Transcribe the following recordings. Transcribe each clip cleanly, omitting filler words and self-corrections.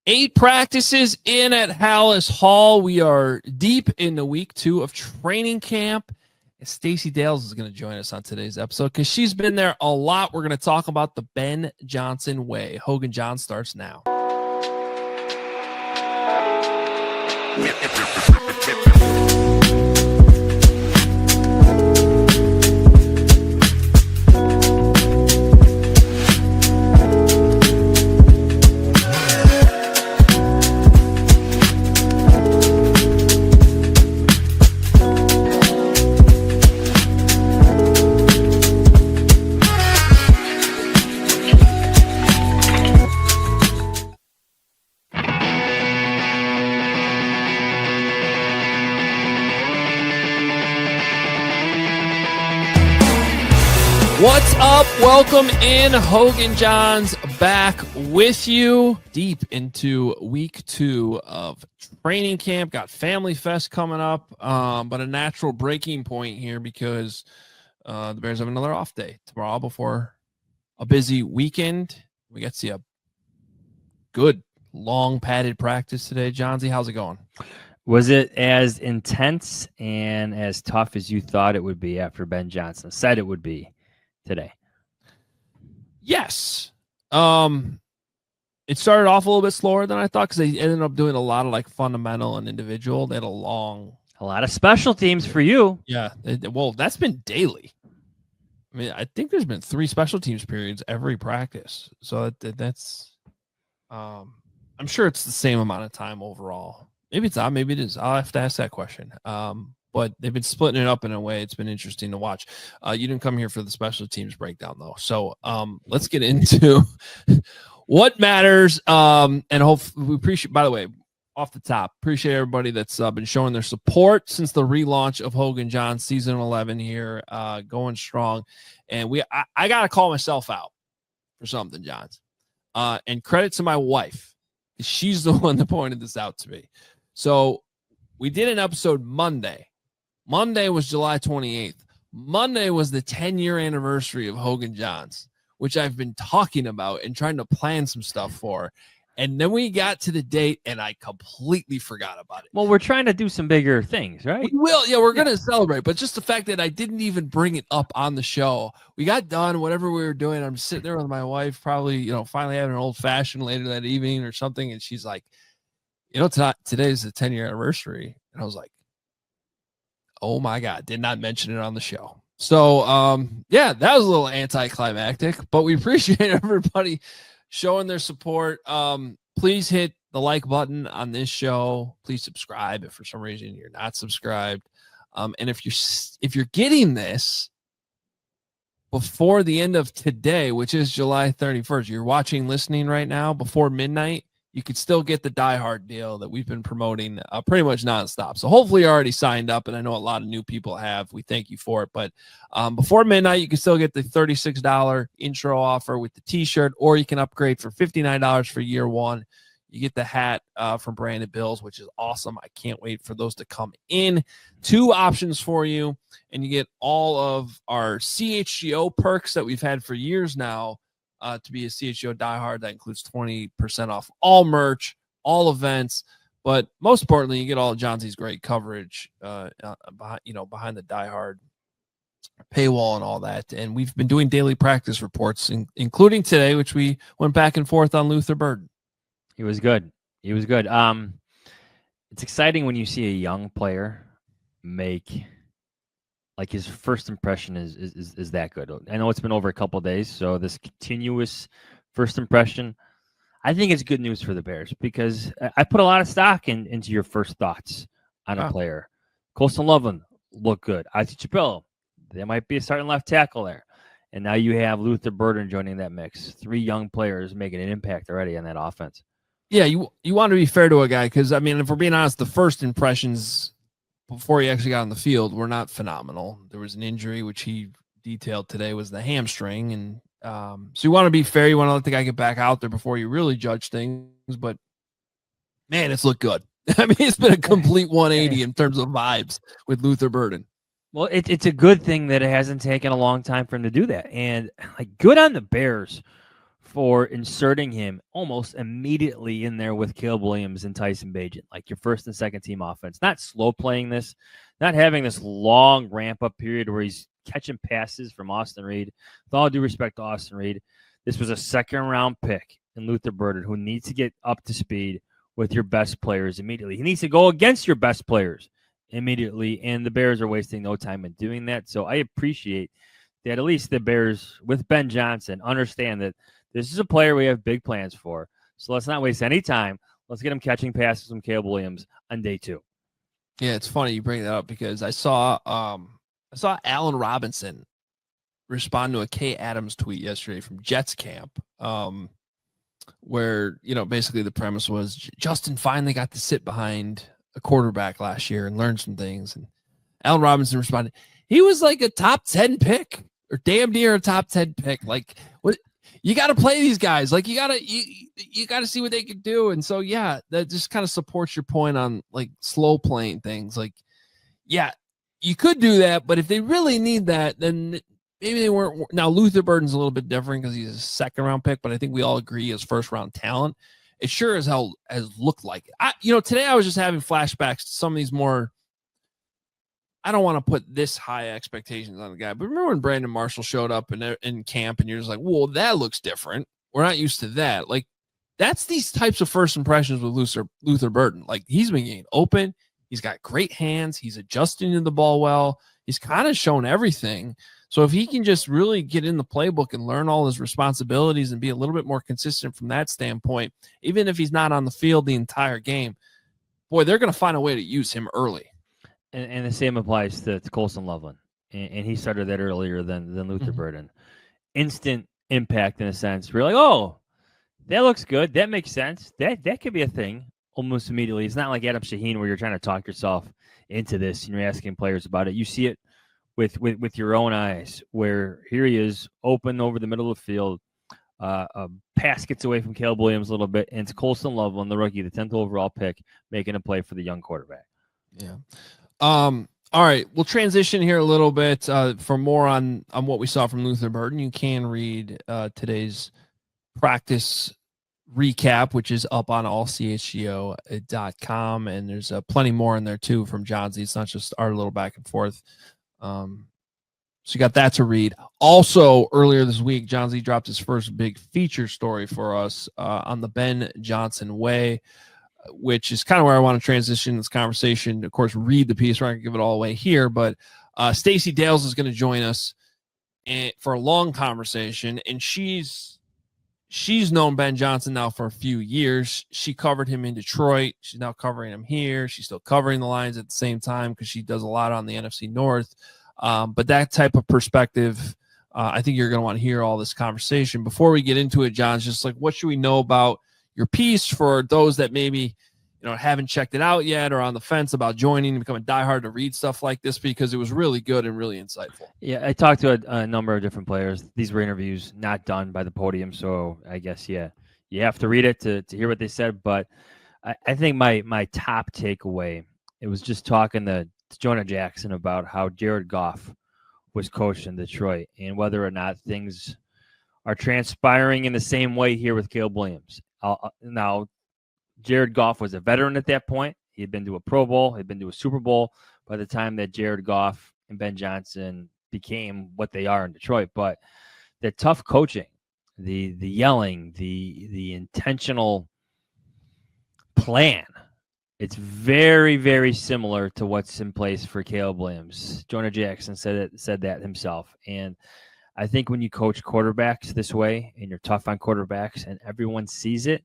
8 practices in at Hallis Hall. We are deep into week 2 of training camp. Stacy Dales is going to join us on today's episode because she's been there a lot. We're going to talk about the Ben Johnson way. Hoge Jahns starts now. What's up? Welcome in. Hoge Jahns back with you deep into week 2 of training camp. Got Family Fest coming up, but a natural breaking point here because the Bears have another off day tomorrow before a busy weekend. We get to see a good long padded practice today. Johnsy, how's it going? Was it as intense and as tough as you thought it would be after Ben Johnson said it would be today? Yes. It started off a little bit slower than I thought because they ended up doing a lot of like fundamental and individual. They had a lot of special teams for you. Yeah. Well, that's been daily. I mean, I think there's been 3 special teams periods every practice. So that's I'm sure it's the same amount of time overall. Maybe it's not, maybe it is. I'll have to ask that question. But they've been splitting it up in a way. It's been interesting to watch. You didn't come here for the special teams breakdown, though. So let's get into what matters. And hopefully we appreciate, by the way, off the top, appreciate everybody that's been showing their support since the relaunch of Hoge Jahns season 11 here, going strong. And I got to call myself out for something, Johns. And credit to my wife. She's the one that pointed this out to me. So we did an episode Monday. Monday was July 28th. Monday was the 10-year anniversary of Hoge Jahns, which I've been talking about and trying to plan some stuff for. And then we got to the date, and I completely forgot about it. Well, we're trying to do some bigger things, right? We will. Yeah, we're going to celebrate. But just the fact that I didn't even bring it up on the show. We got done, whatever we were doing. I'm sitting there with my wife, probably, finally having an old-fashioned later that evening or something. And she's like, today's the 10-year anniversary. And I was like, oh my God, did not mention it on the show. So, that was a little anticlimactic, but we appreciate everybody showing their support. Please hit the like button on this show. Please subscribe if for some reason you're not subscribed. And if you're getting this before the end of today, which is July 31st, you're watching, listening right now before midnight, you could still get the Die Hard deal that we've been promoting pretty much nonstop. So hopefully you're already signed up, and I know a lot of new people have. We thank you for it. But before midnight, you can still get the $36 intro offer with the T-shirt, or you can upgrade for $59 for year 1. You get the hat from Brandon Bills, which is awesome. I can't wait for those to come in. 2 options for you, and you get all of our CHGO perks that we've had for years now. To be a CHGO diehard, that includes 20% off all merch, all events, but most importantly, you get all of Johnsy's great coverage, behind the diehard paywall and all that. And we've been doing daily practice reports, including today, which we went back and forth on Luther Burden. He was good. It's exciting when you see a young player make. Like his first impression is that good. I know it's been over a couple of days, so this continuous first impression, I think it's good news for the Bears because I put a lot of stock into your first thoughts on a player. Colston Loveland looked good. Isaac Chappelle, there might be a starting left tackle there. And now you have Luther Burden joining that mix. 3 young players making an impact already on that offense. Yeah, you want to be fair to a guy because, I mean, if we're being honest, the first impressions before he actually got on the field were not phenomenal. There was an injury, which he detailed today, was the hamstring. And so you want to be fair. You want to let the guy get back out there before you really judge things. But, man, it's looked good. I mean, it's been a complete 180 in terms of vibes with Luther Burden. Well, it's a good thing that it hasn't taken a long time for him to do that. And, like, good on the Bears for inserting him almost immediately in there with Caleb Williams and Tyson Bagent, like your first and second team offense. Not slow playing this, not having this long ramp up period where he's catching passes from Austin Reed. With all due respect to Austin Reed, this was a second round pick in Luther Burden who needs to get up to speed with your best players immediately. He needs to go against your best players immediately, and the Bears are wasting no time in doing that. So I appreciate that at least the Bears with Ben Johnson understand that this is a player we have big plans for. So let's not waste any time. Let's get him catching passes from Caleb Williams on day 2. Yeah, it's funny you bring that up because I saw Allen Robinson respond to a Kay Adams tweet yesterday from Jets camp, where, basically the premise was Justin finally got to sit behind a quarterback last year and learn some things. And Allen Robinson responded, he was like a top 10 pick or damn near a top 10 pick. Like, what? You got to play these guys. Like, you got to see what they can do. And so, yeah, that just kind of supports your point on like slow playing things. Like, yeah, you could do that, but if they really need that, then maybe they weren't. Now, Luther Burden's a little bit different because he's a second round pick, but I think we all agree as first round talent. It sure as hell has looked like it. Today I was just having flashbacks to some of these more. I don't want to put this high expectations on the guy, but remember when Brandon Marshall showed up in camp and you're just like, well, that looks different. We're not used to that. Like, that's these types of first impressions with Luther Burden. Like, he's been getting open. He's got great hands. He's adjusting to the ball well. He's kind of shown everything. So if he can just really get in the playbook and learn all his responsibilities and be a little bit more consistent from that standpoint, even if he's not on the field the entire game, boy, they're going to find a way to use him early. And the same applies to Colson Loveland. And he started that earlier than Luther Burden. Instant impact in a sense. We're like, oh, that looks good. That makes sense. That could be a thing almost immediately. It's not like Adam Shaheen where you're trying to talk yourself into this and you're asking players about it. You see it with your own eyes where here he is open over the middle of the field. A pass gets away from Caleb Williams a little bit, and it's Colson Loveland, the rookie, the 10th overall pick, making a play for the young quarterback. Yeah. All right, we'll transition here a little bit for more on what we saw from Luther Burden. You can read today's practice recap, which is up on allchgo.com, and there's plenty more in there too from Johnsy. It's not just our little back and forth. So you got that to read. Also, earlier this week, Johnsy dropped his first big feature story for us on the Ben Johnson way, which is kind of where I want to transition this conversation. Of course, read the piece. We're not going to give it all away here, but Stacy Dales is going to join us for a long conversation, and she's known Ben Johnson now for a few years. She covered him in Detroit. She's now covering him here. She's still covering the Lions at the same time because she does a lot on the NFC North. But that type of perspective, I think you're going to want to hear all this conversation. Before we get into it, John, just like, what should we know about your piece for those that maybe haven't checked it out yet or on the fence about joining and becoming diehard to read stuff like this, because it was really good and really insightful. Yeah, I talked to a number of different players. These were interviews not done by the podium, so I guess you have to read it to hear what they said. But I think my top takeaway, it was just talking to Jonah Jackson about how Jared Goff was coached in Detroit and whether or not things are transpiring in the same way here with Caleb Williams. Now, Jared Goff was a veteran at that point. He had been to a Pro Bowl. He had been to a Super Bowl by the time that Jared Goff and Ben Johnson became what they are in Detroit. But the tough coaching, the yelling, the intentional plan, it's very, very similar to what's in place for Caleb Williams. Jonah Jackson said that himself. And I think when you coach quarterbacks this way and you're tough on quarterbacks and everyone sees it,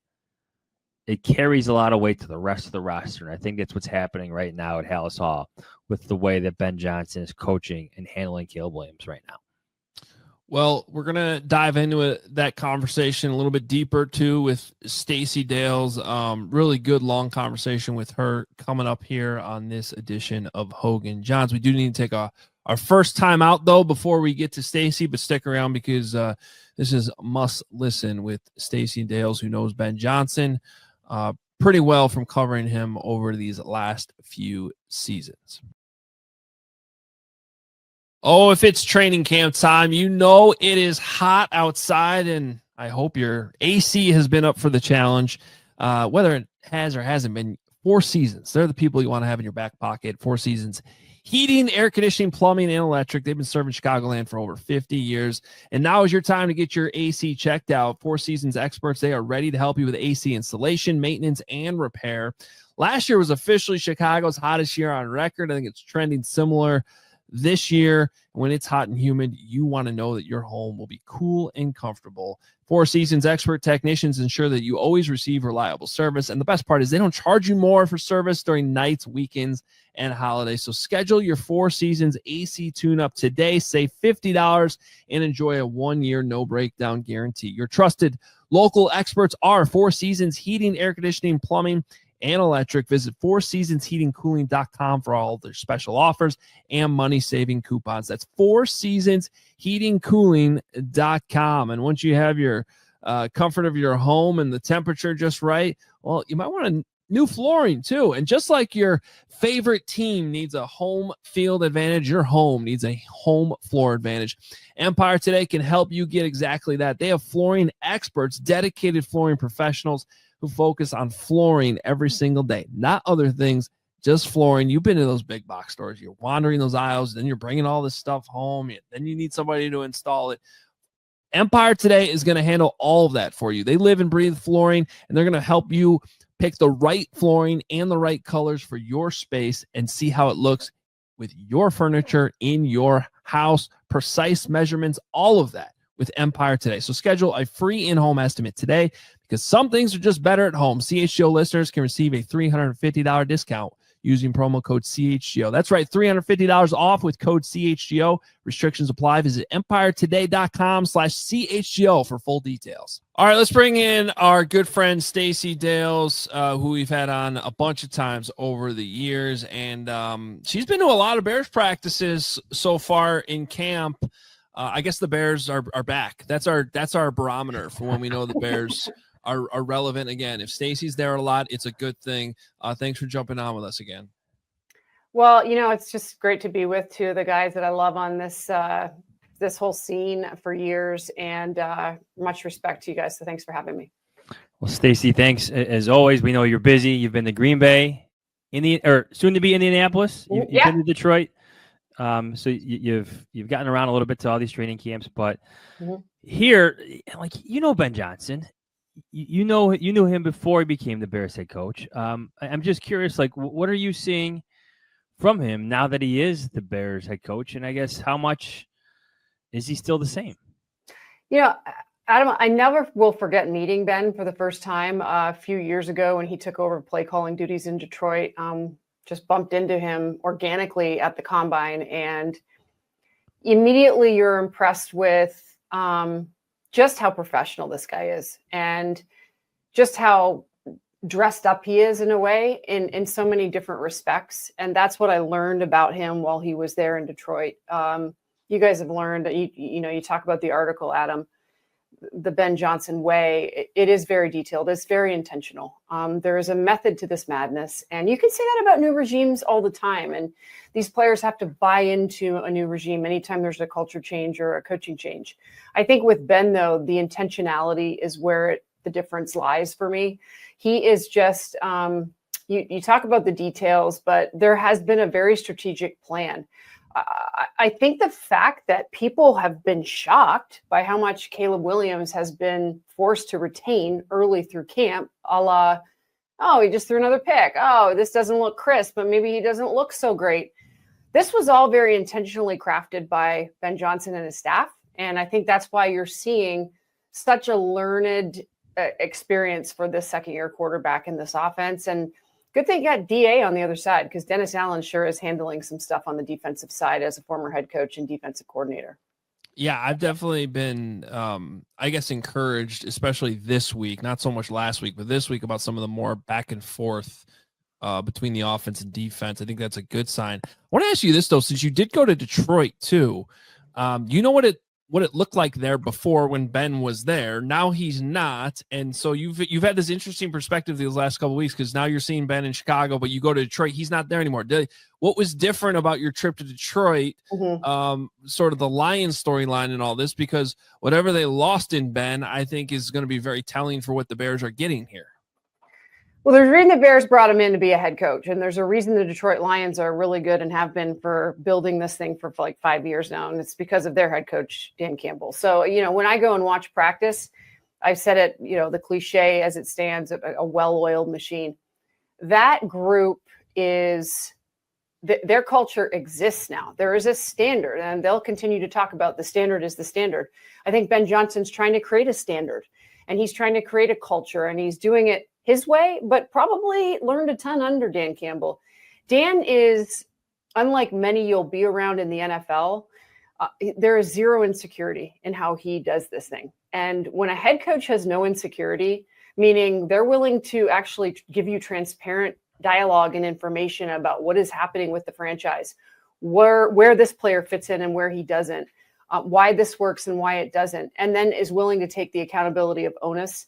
it carries a lot of weight to the rest of the roster. And I think that's what's happening right now at Hallis Hall with the way that Ben Johnson is coaching and handling Caleb Williams right now. Well, we're going to dive into that conversation a little bit deeper, too, with Stacy Dales. Really good, long conversation with her coming up here on this edition of Hoge Jahns. We do need to take our first time out, though, before we get to Stacy, but stick around because this is Must Listen with Stacy Dales, who knows Ben Johnson pretty well from covering him over these last few seasons. Oh, if it's training camp time, it is hot outside, and I hope your AC has been up for the challenge. Whether it has or hasn't been, Four Seasons. They're the people you want to have in your back pocket. Four Seasons heating, air conditioning, plumbing, and electric. They've been serving Chicagoland for over 50 years. And now is your time to get your AC checked out. Four Seasons experts, they are ready to help you with AC installation, maintenance, and repair. Last year was officially Chicago's hottest year on record. I think it's trending similar this year. When it's hot and humid, you want to know that your home will be cool and comfortable. Four Seasons expert technicians ensure that you always receive reliable service. And the best part is they don't charge you more for service during nights, weekends, and holidays. So schedule your Four Seasons AC tune-up today. Save $50 and enjoy a 1-year no-breakdown guarantee. Your trusted local experts are Four Seasons Heating, Air Conditioning, Plumbing, and Electric. Visit fourseasonsheatingcooling.com for all their special offers and money-saving coupons. That's fourseasonsheatingcooling.com. And once you have your comfort of your home and the temperature just right, well, you might want a new flooring too. And just like your favorite team needs a home field advantage, your home needs a home floor advantage. Empire Today can help you get exactly that. They have flooring experts, dedicated flooring professionals who focus on flooring every single day, not other things, just flooring. You've been to those big box stores. You're wandering those aisles, then you're bringing all this stuff home. Then you need somebody to install it. Empire Today is going to handle all of that for you. They live and breathe flooring, and they're going to help you pick the right flooring and the right colors for your space and see how it looks with your furniture in your house, precise measurements, all of that with Empire Today. So schedule a free in-home estimate today because some things are just better at home. CHGO listeners can receive a $350 discount using promo code CHGO. That's right, $350 off with code CHGO. Restrictions apply. Visit empiretoday.com/CHGO for full details. All right, let's bring in our good friend Stacy Dales, who we've had on a bunch of times over the years. And she's been to a lot of Bears practices so far in camp. I guess the Bears are back. That's our barometer for when we know the Bears are relevant again. If Stacey's there a lot, it's a good thing. Thanks for jumping on with us again. Well, it's just great to be with two of the guys that I love on this this whole scene for years, and much respect to you guys. So thanks for having me. Well, Stacey, thanks as always. We know you're busy. You've been to Green Bay, or soon to be Indianapolis. You've been to Detroit. So you've gotten around a little bit to all these training camps, but here, Ben Johnson, you knew him before he became the Bears head coach. I'm just curious, what are you seeing from him now that he is the Bears head coach? And I guess how much is he still the same? Adam, I never will forget meeting Ben for the first time a few years ago when he took over play calling duties in Detroit. Just bumped into him organically at the combine, and immediately you're impressed with just how professional this guy is and just how dressed up he is in a way in so many different respects. And that's what I learned about him while he was there in Detroit. You guys have learned that, you talk about the article, Adam, the Ben Johnson way. It is very detailed. It's very intentional. There is a method to this madness. And you can say that about new regimes all the time. And these players have to buy into a new regime anytime there's a culture change or a coaching change. I think with Ben, though, the intentionality is where the difference lies for me. He is just, you talk about the details, but there has been a very strategic plan. I think the fact that people have been shocked by how much Caleb Williams has been forced to retain early through camp, a la, oh, he just threw another pick. Oh, this doesn't look crisp, but maybe he doesn't look so great. This was all very intentionally crafted by Ben Johnson and his staff. And I think that's why you're seeing such a learned experience for this second-year quarterback in this offense. And good thing you got DA on the other side, because Dennis Allen sure is handling some stuff on the defensive side as a former head coach and defensive coordinator. Yeah, I've definitely been, encouraged, especially this week, not so much last week, but this week about some of the more back and forth between the offense and defense. I think that's a good sign. I want to ask you this, though, since you did go to Detroit, too. You know what what it looked like there before when Ben was there. Now he's not, and so you've had this interesting perspective these last couple of weeks, because now you're seeing Ben in Chicago, but you go to Detroit, he's not there anymore. What was different about your trip to Detroit? Sort of the Lions storyline and all this, because whatever they lost in Ben, I think is going to be very telling for what the Bears are getting here. Well, there's a reason the Bears brought him in to be a head coach, and there's a reason the Detroit Lions are really good and have been for building this thing for like 5 years now, and it's because of their head coach, Dan Campbell. So, when I go and watch practice, I've said it, the cliche as it stands, a well-oiled machine. That group is, their culture exists now. There is a standard, and they'll continue to talk about the standard is the standard. I think Ben Johnson's trying to create a standard, and he's trying to create a culture, and he's doing it his way, but probably learned a ton under Dan Campbell. Dan is, unlike many you'll be around in the NFL, there is zero insecurity in how he does this thing. And when a head coach has no insecurity, meaning they're willing to actually give you transparent dialogue and information about what is happening with the franchise, where this player fits in and where he doesn't, why this works and why it doesn't, and then is willing to take the accountability of onus,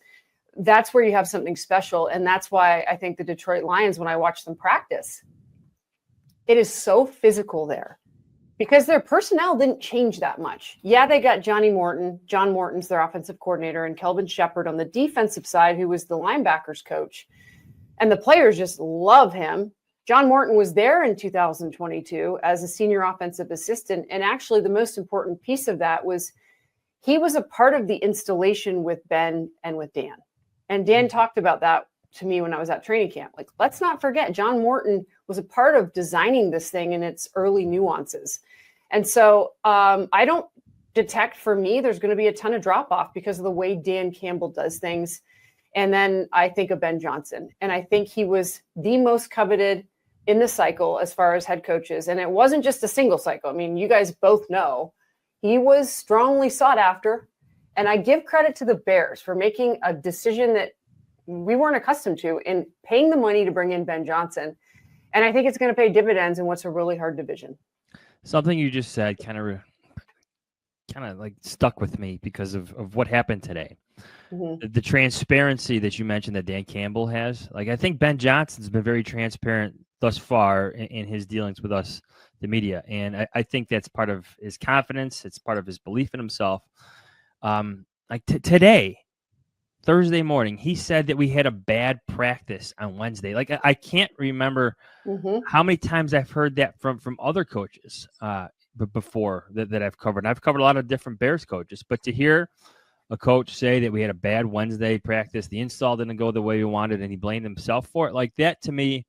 that's where you have something special. And that's why I think the Detroit Lions, when I watch them practice, it is so physical there because their personnel didn't change that much. Yeah, they got John Morton's their offensive coordinator, and Kelvin Shepard on the defensive side, who was the linebackers coach. And the players just love him. John Morton was there in 2022 as a senior offensive assistant. And actually the most important piece of that was he was a part of the installation with Ben and with Dan. And Dan talked about that to me when I was at training camp. Like, let's not forget, John Morton was a part of designing this thing in its early nuances. And so I don't detect, for me, there's going to be a ton of drop off because of the way Dan Campbell does things. And then I think of Ben Johnson, and I think he was the most coveted in the cycle as far as head coaches. And it wasn't just a single cycle. I mean, you guys both know he was strongly sought after. And I give credit to the Bears for making a decision that we weren't accustomed to in paying the money to bring in Ben Johnson. And I think it's going to pay dividends in what's a really hard division. Something you just said kind of like stuck with me because of what happened today. The transparency that you mentioned that Dan Campbell has. Like, I think Ben Johnson's been very transparent thus far in his dealings with us, the media. And I think that's part of his confidence. It's part of his belief in himself. Today, Thursday morning, he said that we had a bad practice on Wednesday. Like, I can't remember how many times I've heard that from other coaches before that I've covered. And I've covered a lot of different Bears coaches, but to hear a coach say that we had a bad Wednesday practice, the install didn't go the way we wanted, and he blamed himself for it, like, that to me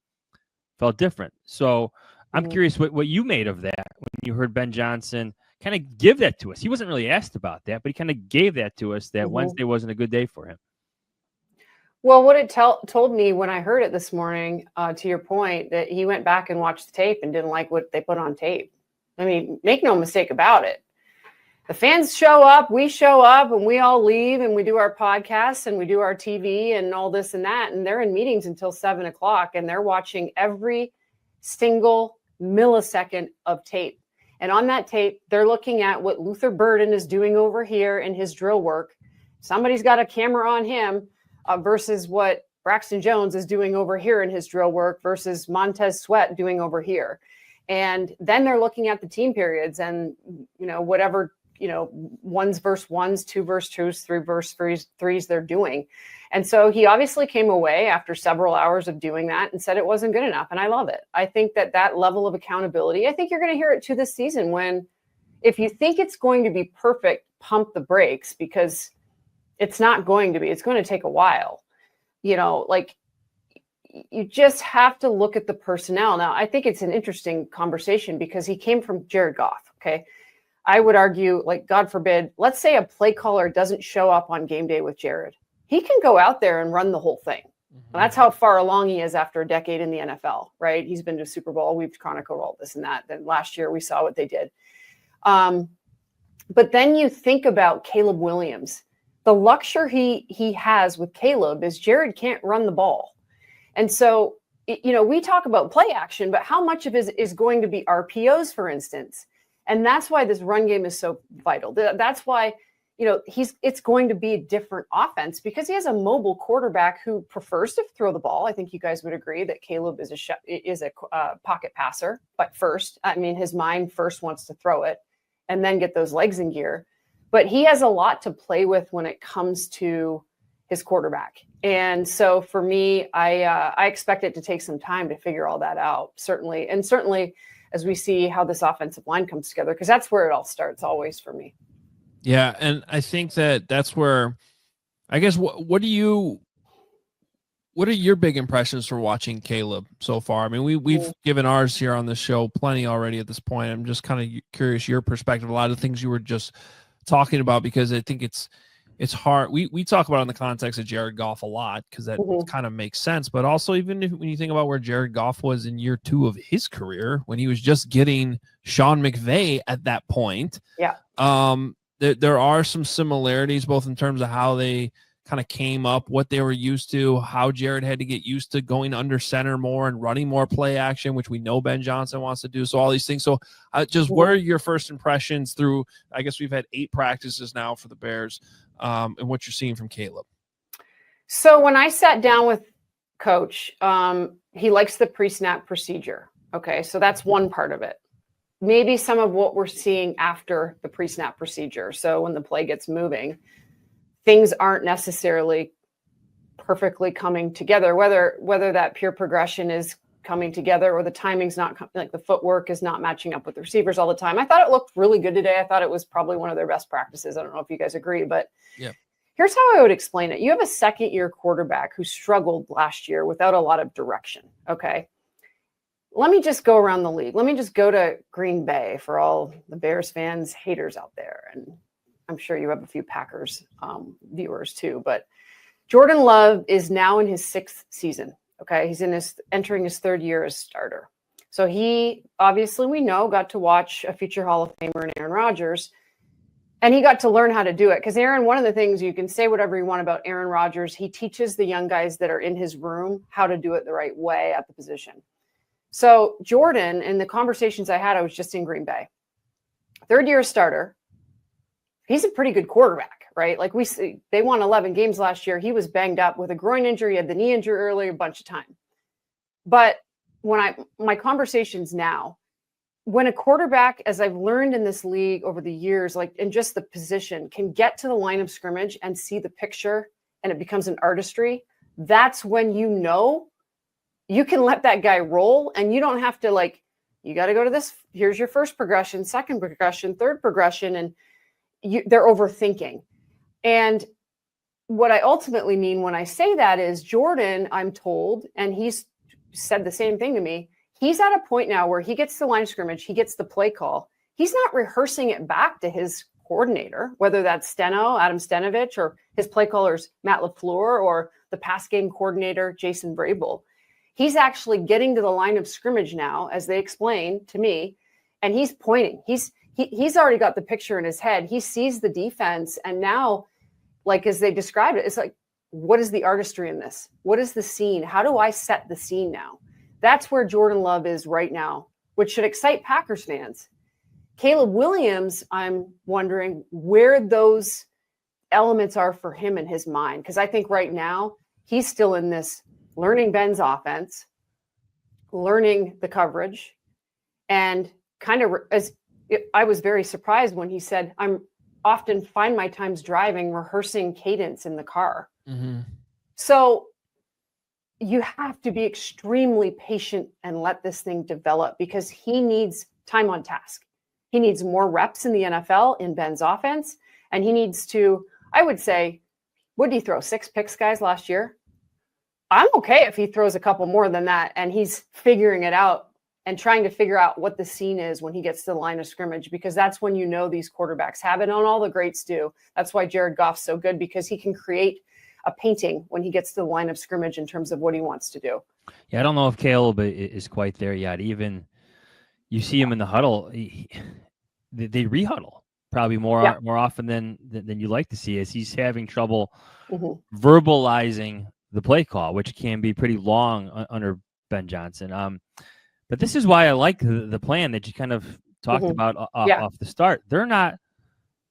felt different. So I'm curious what you made of that when you heard Ben Johnson kind of give that to us. He wasn't really asked about that, but he kind of gave that to us that Wednesday wasn't a good day for him. Well, what it told me when I heard it this morning, to your point, that he went back and watched the tape and didn't like what they put on tape. I mean, make no mistake about it. The fans show up, we show up, and we all leave, and we do our podcasts and we do our TV and all this and that. And they're in meetings until 7:00, and they're watching every single millisecond of tape. And on that tape, they're looking at what Luther Burden is doing over here in his drill work. Somebody's got a camera on him versus what Braxton Jones is doing over here in his drill work versus Montez Sweat doing over here. And then they're looking at the team periods and, whatever, ones versus ones, two versus twos, three versus threes they're doing. And so he obviously came away after several hours of doing that and said it wasn't good enough. And I love it. I think that level of accountability, I think you're going to hear it too this season when, if you think it's going to be perfect, pump the brakes, because it's not going to be. It's going to take a while. You just have to look at the personnel. Now, I think it's an interesting conversation because he came from Jared Goff. Okay. I would argue, like, God forbid, let's say a play caller doesn't show up on game day with Jared. He can go out there and run the whole thing. And that's how far along he is after a decade in the NFL, right? He's been to Super Bowl. We've chronicled all this and that. Then last year we saw what they did. But then you think about Caleb Williams. The luxury he has with Caleb is Jared can't run the ball. And so, we talk about play action, but how much of it is going to be RPOs, for instance? And that's why this run game is so vital. That's why, it's going to be a different offense because he has a mobile quarterback who prefers to throw the ball. I think you guys would agree that Caleb is a pocket passer, but his mind first wants to throw it and then get those legs in gear. But he has a lot to play with when it comes to his quarterback. And so for me, I expect it to take some time to figure all that out, certainly. And certainly as we see how this offensive line comes together, because that's where it all starts always for me. Yeah. And I think that's where, I guess, what are your big impressions for watching Caleb so far? I mean, we've given ours here on the show plenty already at this point. I'm just kind of curious your perspective, a lot of things you were just talking about, because I think it's hard. We talk about it in the context of Jared Goff a lot because that kind of makes sense. But also, even when you think about where Jared Goff was in year 2 of his career, when he was just getting Sean McVay at that point, there are some similarities both in terms of how they kind of came up, what they were used to, how Jared had to get used to going under center more and running more play action, which we know Ben Johnson wants to do. So all these things. So just what are your first impressions through, I guess we've had 8 practices now for the Bears, and what you're seeing from Caleb? So when I sat down with Coach, he likes the pre-snap procedure. Okay. So that's one part of it. Maybe some of what we're seeing after the pre-snap procedure. So when the play gets moving, things aren't necessarily perfectly coming together, whether that pure progression is coming together or the timing's not like the footwork is not matching up with the receivers all the time. I thought it looked really good today. I thought it was probably one of their best practices. I don't know if you guys agree, but here's how I would explain it. You have a second-year quarterback who struggled last year without a lot of direction. Okay. Let me just go around the league. Let me just go to Green Bay for all the Bears fans, haters out there. And I'm sure you have a few Packers viewers too, but Jordan Love is now in his 6th season. Okay. He's entering his 3rd year as starter. So he obviously, we know, got to watch a future Hall of Famer in Aaron Rodgers, and he got to learn how to do it. Because Aaron, one of the things, you can say whatever you want about Aaron Rodgers, he teaches the young guys that are in his room how to do it the right way at the position. So Jordan, in the conversations I had, I was just in Green Bay, 3rd year starter. He's a pretty good quarterback, right? Like they won 11 games last year. He was banged up with a groin injury, had the knee injury earlier, a bunch of time. But my conversations now, when a quarterback, as I've learned in this league over the years, like in just the position, can get to the line of scrimmage and see the picture and it becomes an artistry, that's when you can let that guy roll and you don't have to you got to go to this. Here's your first progression, second progression, third progression. And they're overthinking. And what I ultimately mean when I say that is Jordan, I'm told, and he's said the same thing to me, he's at a point now where he gets the line of scrimmage, he gets the play call. He's not rehearsing it back to his coordinator, whether that's Adam Stenovich, or his play callers, Matt LaFleur, or the pass game coordinator, Jason Vrabel. He's actually getting to the line of scrimmage now, as they explained to me, and he's pointing. He's already got the picture in his head. He sees the defense. And now, as they described it, it's like, what is the artistry in this? What is the scene? How do I set the scene now? That's where Jordan Love is right now, which should excite Packers fans. Caleb Williams, I'm wondering where those elements are for him in his mind. Because I think right now he's still in this learning Ben's offense, learning the coverage, and kind of I was very surprised when he said, I'm often find my times driving, rehearsing cadence in the car. Mm-hmm. So you have to be extremely patient and let this thing develop because he needs time on task. He needs more reps in the NFL in Ben's offense. And he needs to, I would say, what did he throw? 6 picks, guys, last year? I'm okay if he throws a couple more than that and he's figuring it out and trying to figure out what the scene is when he gets to the line of scrimmage, because that's when these quarterbacks have it, and all the greats do. That's why Jared Goff's so good, because he can create a painting when he gets to the line of scrimmage in terms of what he wants to do. Yeah, I don't know if Caleb is quite there yet. Even you see him in the huddle, they rehuddle probably more often than you like to see, as he's having trouble verbalizing the play call, which can be pretty long under Ben Johnson. But this is why I like the plan that you kind of talked Mhm. about Yeah. off the start. They're not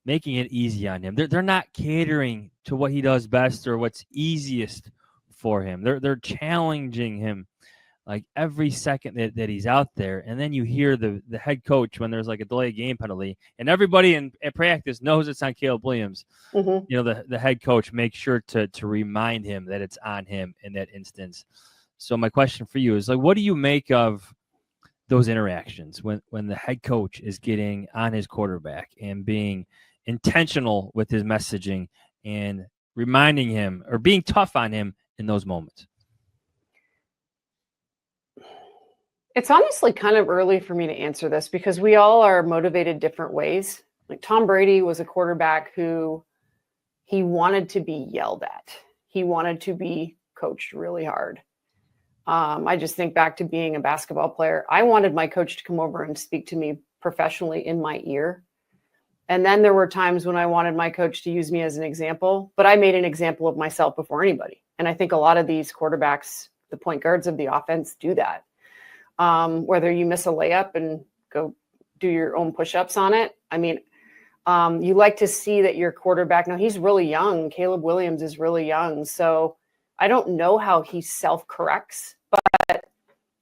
making it easy on him. They're not catering to what he does best or what's easiest for him. They're challenging him like every second that he's out there. And then you hear the head coach when there's like a delayed game penalty, and everybody at practice knows it's on Caleb Williams. Mhm. You know, the head coach makes sure to remind him that it's on him in that instance. So my question for you is, like, what do you make of those interactions when the head coach is getting on his quarterback and being intentional with his messaging and reminding him or being tough on him in those moments? It's honestly kind of early for me to answer this because we all are motivated different ways. Like Tom Brady was a quarterback who he wanted to be yelled at. He wanted to be coached really hard. I just think back to being a basketball player. I wanted my coach to come over and speak to me professionally in my ear. And then there were times when I wanted my coach to use me as an example, but I made an example of myself before anybody. And I think a lot of these quarterbacks, the point guards of the offense, do that. Whether you miss a layup and go do your own push-ups on it. I mean, you like to see that your quarterback, now he's really young. Caleb Williams is really young. So I don't know how he self-corrects, but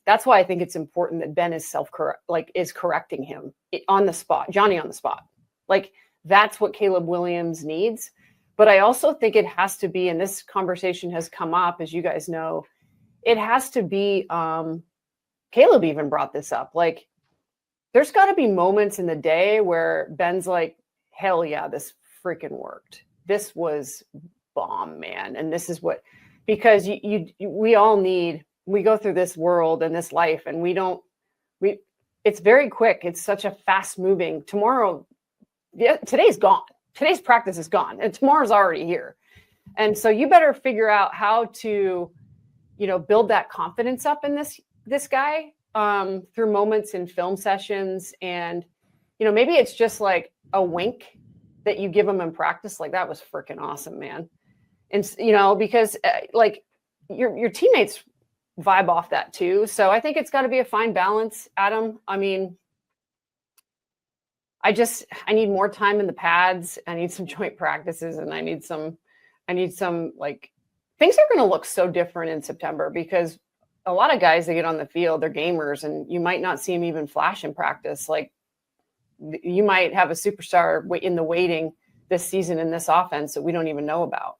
that's why I think it's important that Ben is is correcting him on the spot, Johnny on the spot. Like that's what Caleb Williams needs. But I also think it has to be, and this conversation has come up, as you guys know, it has to be, Caleb even brought this up. Like, there's got to be moments in the day where Ben's like, hell yeah, this freaking worked. This was bomb, man. And this is what, because we all need, we go through this world and this life and it's very quick. It's such a fast moving tomorrow. Yeah, today's gone. Today's practice is gone and tomorrow's already here. And so you better figure out how to, build that confidence up in this guy through moments in film sessions. And, maybe it's just like a wink that you give him in practice. Like, that was freaking awesome, man. And, because like your teammates vibe off that too. So I think it's got to be a fine balance, Adam. I mean, I need more time in the pads. I need some joint practices and I need some like, things are going to look so different in September because a lot of guys that get on the field, they're gamers and you might not see them even flash in practice. Like you might have a superstar in the waiting this season in this offense that we don't even know about.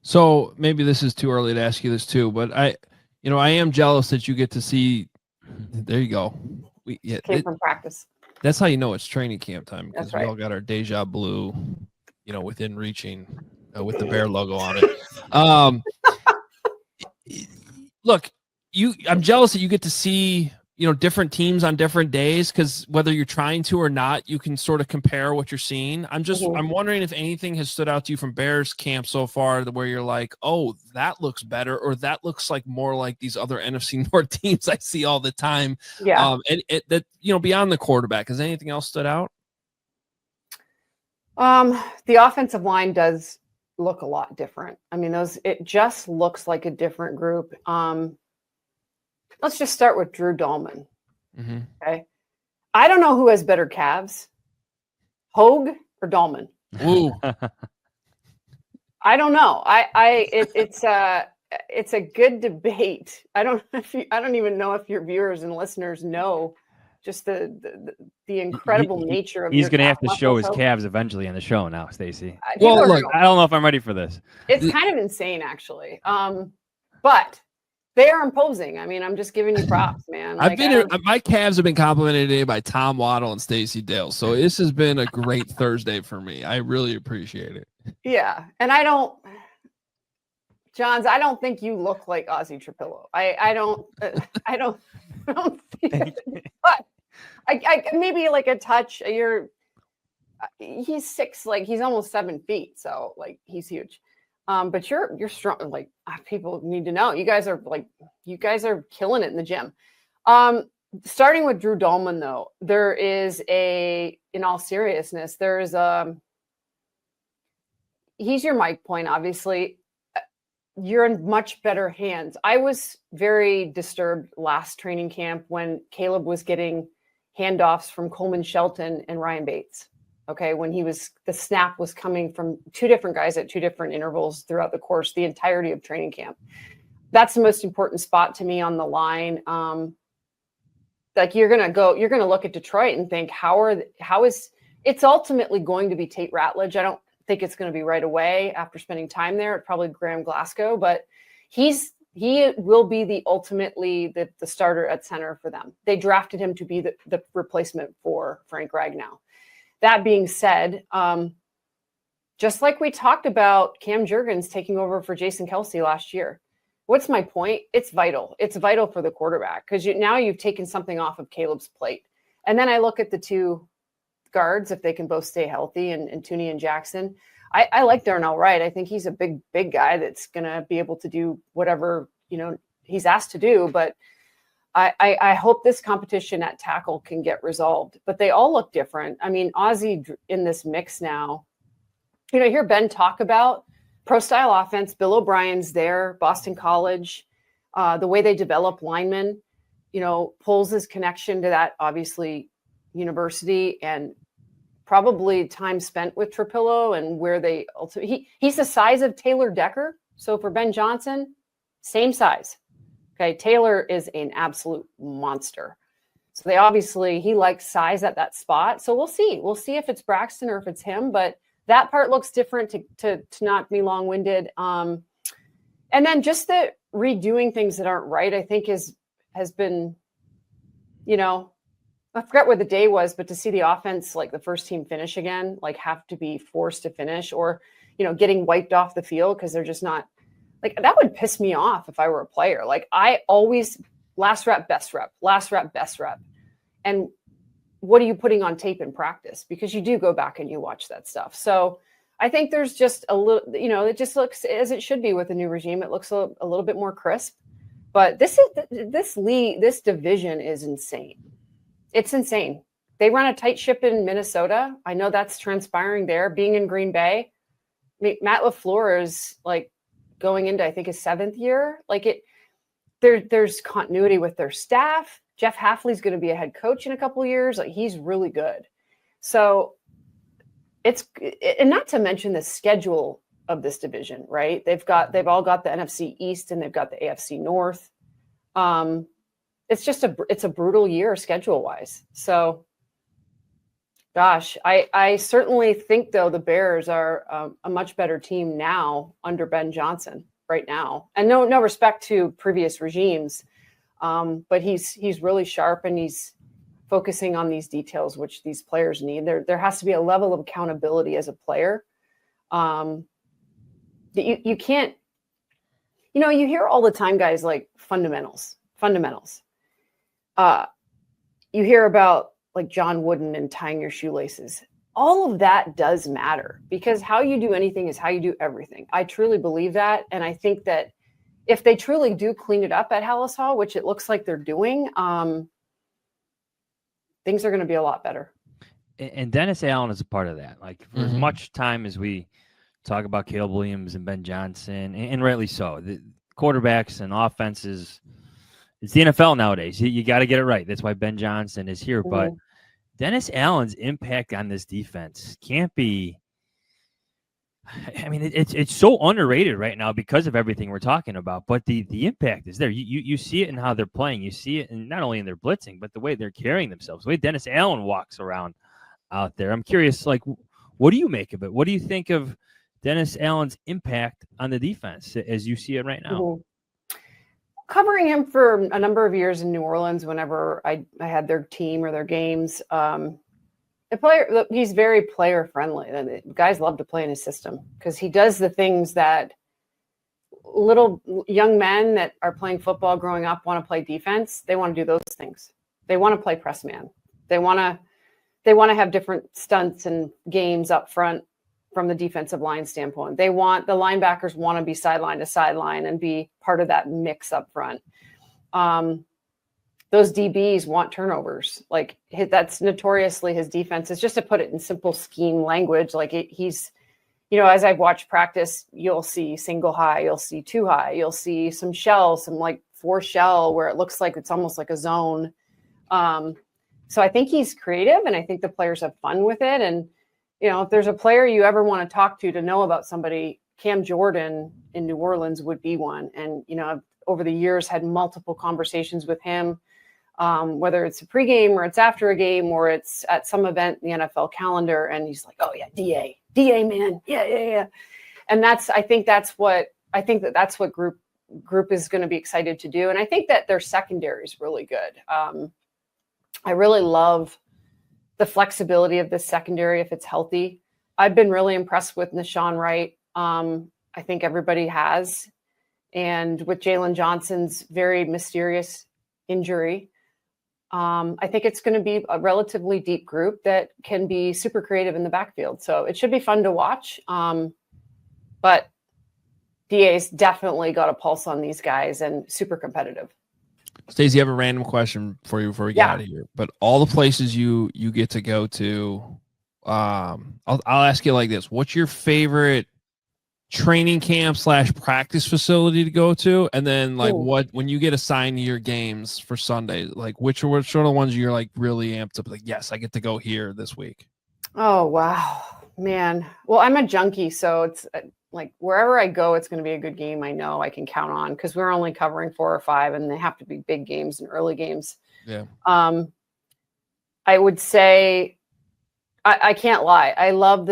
So maybe this is too early to ask you this too, but I am jealous that you get to see, there you go. Came from practice. That's how you know it's training camp time because That's right. we all got our Deja Blue, within reaching with the bear logo on it. Look, I'm jealous that you get to see, different teams on different days because whether you're trying to or not, you can sort of compare what you're seeing. I'm wondering if anything has stood out to you from Bears camp so far where you're like, oh, that looks better, or that looks like more like these other NFC North teams I see all the time. Yeah. Beyond the quarterback, has anything else stood out? The offensive line does look a lot different. I mean, it just looks like a different group. Let's just start with Drew Dahlman. Mm-hmm. Okay. I don't know who has better calves, Hoge or Dahlman. Ooh. I don't know. It's a good debate. I don't even know if your viewers and listeners know just the incredible nature of. He's going to have to show his calves eventually on the show now, Stacy. Well, look, I don't know if I'm ready for this. It's kind of insane, actually. But they are imposing. I mean, I'm just giving you props, man. Like, my calves have been complimented today by Tom Waddle and Stacy Dales. So this has been a great Thursday for me. I really appreciate it. Yeah. And Johns, I don't think you look like Ozzie Trapillo. I don't think it, but I maybe like a touch. He's 6, like he's almost 7 feet. So like he's huge. But you're strong. Like people need to know you guys are killing it in the gym. Starting with Drew Dahlman though, there is in all seriousness, he's your mic point, obviously. You're in much better hands. I was very disturbed last training camp when Caleb was getting handoffs from Coleman Shelton and Ryan Bates. Okay, when the snap was coming from two different guys at two different intervals throughout the course, the entirety of training camp. That's the most important spot to me on the line. Like you're gonna look at Detroit and think, it's ultimately going to be Tate Ratledge. I don't think it's going to be right away after spending time there. It's probably Graham Glasgow, but he will be ultimately the starter at center for them. They drafted him to be the replacement for Frank Ragnow. That being said, just like we talked about Cam Jurgens taking over for Jason Kelce last year, what's my point? It's vital. It's vital for the quarterback because now you've taken something off of Caleb's plate. And then I look at the two guards, if they can both stay healthy, and Tooney and Jackson. I like Darnell Wright. I think he's a big guy that's going to be able to do whatever, he's asked to do. But I hope this competition at tackle can get resolved. But they all look different. I mean, Ozzie in this mix now, I hear Ben talk about pro-style offense. Bill O'Brien's there, Boston College, the way they develop linemen, Poles' connection to that, obviously, university, and probably time spent with Trapillo and where they ultimately, he's the size of Taylor Decker. So for Ben Johnson, same size. Okay. Taylor is an absolute monster. So he likes size at that spot. So we'll see. We'll see if it's Braxton or if it's him, but that part looks different to not be long-winded. And then just the redoing things that aren't right, I think has been, I forgot what the day was, but to see the offense, like the first team finish again, like have to be forced to finish or, getting wiped off the field because they're just not, like, that would piss me off if I were a player. Like I always last rep, best rep, last rep, best rep. And what are you putting on tape in practice? Because you do go back and you watch that stuff. So I think there's just a little, it just looks as it should be with the new regime. It looks a little bit more crisp, but this division is insane. It's insane. They run a tight ship in Minnesota. I know that's transpiring there. Being in Green Bay, Matt LaFleur is like going into, I think, his 7th year. Like there's continuity with their staff. Jeff Hafley's going to be a head coach in a couple of years. Like he's really good. So and not to mention the schedule of this division, right? They've all got the NFC East and they've got the AFC North. It's a brutal year schedule wise. So gosh, I certainly think though the Bears are a much better team now under Ben Johnson right now, and no respect to previous regimes. But he's really sharp and he's focusing on these details, which these players need. There has to be a level of accountability as a player. That you can't, you hear all the time, guys, like fundamentals. You hear about like John Wooden and tying your shoelaces. All of that does matter because how you do anything is how you do everything. I truly believe that. And I think that if they truly do clean it up at Hallis Hall, which it looks like they're doing, things are going to be a lot better. And Dennis Allen is a part of that. Like for as much time as we talk about Caleb Williams and Ben Johnson, and rightly so, the quarterbacks and offenses, it's the NFL nowadays. You got to get it right. That's why Ben Johnson is here. But Dennis Allen's impact on this defense can't be. I mean, it's so underrated right now because of everything we're talking about. But the impact is there. You see it in how they're playing. You see it in not only in their blitzing, but the way they're carrying themselves. The way Dennis Allen walks around out there. I'm curious, like, what do you make of it? What do you think of Dennis Allen's impact on the defense as you see it right now? Covering him for a number of years in New Orleans, whenever I had their team or their games, he's very player friendly. The guys love to play in his system because he does the things that little young men that are playing football growing up want to play defense. They want to do those things. They want to play press man. They want to have different stunts and games up front from the defensive line standpoint. The linebackers want to be sideline to sideline and be part of that mix up front. Those DBs want turnovers. Like that's notoriously his defense. It's just to put it in simple scheme language. Like he's, as I've watched practice, you'll see single high, you'll see two high, you'll see some shell, some like 4 shell where it looks like it's almost like a zone. So I think he's creative, and I think the players have fun with it. And, if there's a player you ever want to talk to know about somebody, Cam Jordan in New Orleans would be one. And, I've over the years had multiple conversations with him, whether it's a pregame or it's after a game or it's at some event in the NFL calendar. And he's like, oh yeah, DA man. Yeah. And I think that's what group is going to be excited to do. And I think that their secondary is really good. I really love the flexibility of this secondary if it's healthy. I've been really impressed with Nashawn Wright. I think everybody has. And with Jalen Johnson's very mysterious injury, I think it's going to be a relatively deep group that can be super creative in the backfield. So it should be fun to watch. But DA's definitely got a pulse on these guys and super competitive. Stacey, I have a random question for you before we get out of here. But all the places you get to go to, I'll ask you like this: what's your favorite training camp / practice facility to go to? And then when you get assigned to your games for Sunday, like which are the ones you're like really amped up? Like, yes, I get to go here this week. Oh, wow, man. Well, I'm a junkie, so it's like wherever I go, it's going to be a good game. I know I can count on, because we're only covering 4 or 5 and they have to be big games and early games. Yeah. I would say, I can't lie, I love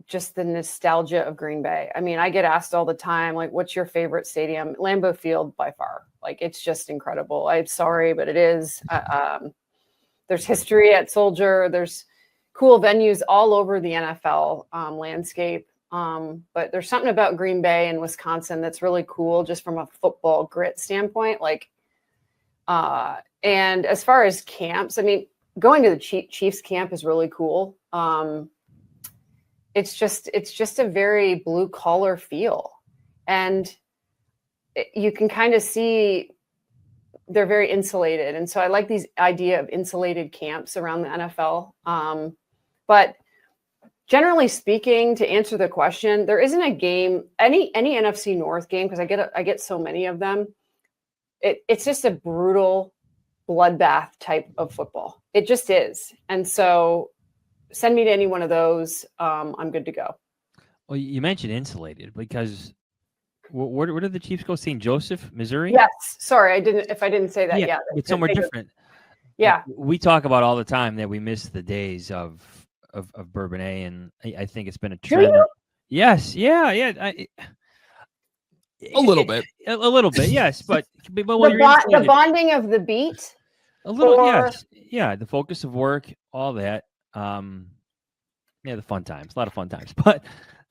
just the nostalgia of Green Bay. I mean, I get asked all the time, like, what's your favorite stadium? Lambeau Field by far. Like, it's just incredible. I'm sorry, but it is. There's history at Soldier. There's cool venues all over the NFL landscape. But there's something about Green Bay and Wisconsin that's really cool, just from a football grit standpoint. And as far as camps, I mean, going to the Chiefs camp is really cool. It's just a very blue collar feel, and you can kind of see they're very insulated. And so I like these idea of insulated camps around the NFL. But generally speaking, to answer the question, there isn't a game, any NFC North game, because I get so many of them. It's just a brutal bloodbath type of football. It just is. And so send me to any one of those. I'm good to go. Well, you mentioned insulated, because where did the Chiefs go? St. Joseph, Missouri? Yes. Sorry, if I didn't say that. Yeah, it's somewhere different. Yeah. We talk about all the time that we miss the days of Bourbonnais, and I think it's been a trend. Yes. Yeah. A little bit, yes, but the bonding of the beat. A little, yes, yeah. The focus of work, all that. The fun times, a lot of fun times. But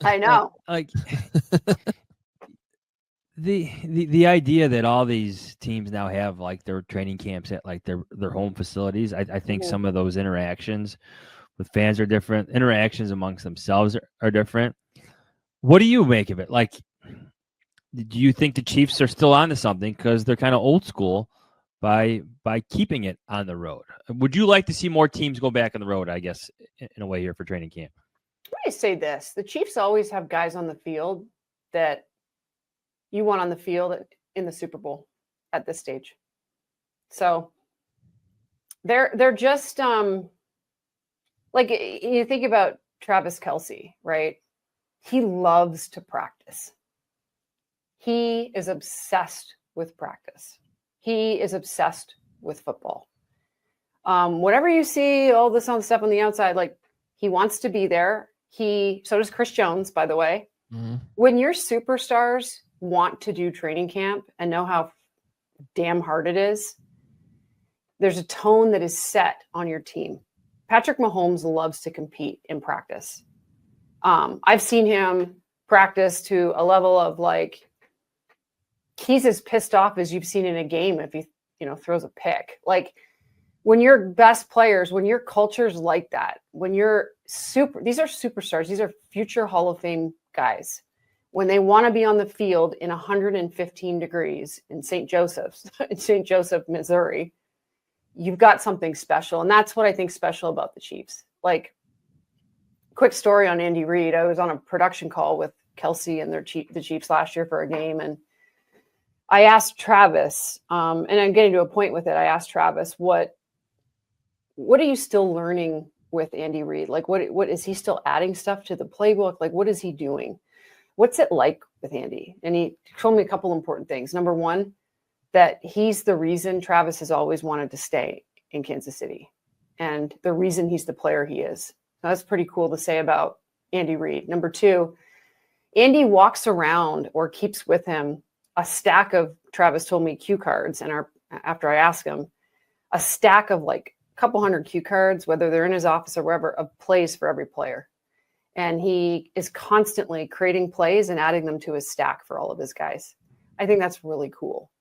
I know, like the idea that all these teams now have like their training camps at like their home facilities. I think some of those interactions with fans are different. Interactions amongst themselves are different. What do you make of it? Like, do you think the Chiefs are still onto something, because they're kind of old school by keeping it on the road? Would you like to see more teams go back on the road, I guess, in a way here for training camp? Let me say this. The Chiefs always have guys on the field that you want on the field in the Super Bowl at this stage. So they're just like, you think about Travis Kelce, right? He loves to practice. He is obsessed with practice. He is obsessed with football. Whatever you see, all this on stuff on the outside, like, he wants to be there. So does Chris Jones, by the way. Mm-hmm. When your superstars want to do training camp and know how damn hard it is, there's a tone that is set on your team. Patrick Mahomes loves to compete in practice. I've seen him practice to a level of like, he's as pissed off as you've seen in a game if he, throws a pick. Like, when your best players, when your culture's like that, when these are superstars, these are future Hall of Fame guys. When they want to be on the field in 115 degrees in St. Joseph, Missouri, you've got something special. And that's what I think special about the Chiefs. Like, quick story on Andy Reid. I was on a production call with Kelce and the Chiefs last year for a game. And I asked Travis, and I'm getting to a point with it. I asked Travis what what are you still learning with Andy Reid? Like, what is he still adding stuff to the playbook? Like, what is he doing? What's it like with Andy? And he told me a couple important things. Number one, that he's the reason Travis has always wanted to stay in Kansas City, and the reason he's the player he is. So that's pretty cool to say about Andy Reid. Number two, Andy walks around or keeps with him a stack of, Travis told me, cue cards. And after I asked him, a stack of like a couple hundred cue cards, whether they're in his office or wherever, of plays for every player. And he is constantly creating plays and adding them to his stack for all of his guys. I think that's really cool.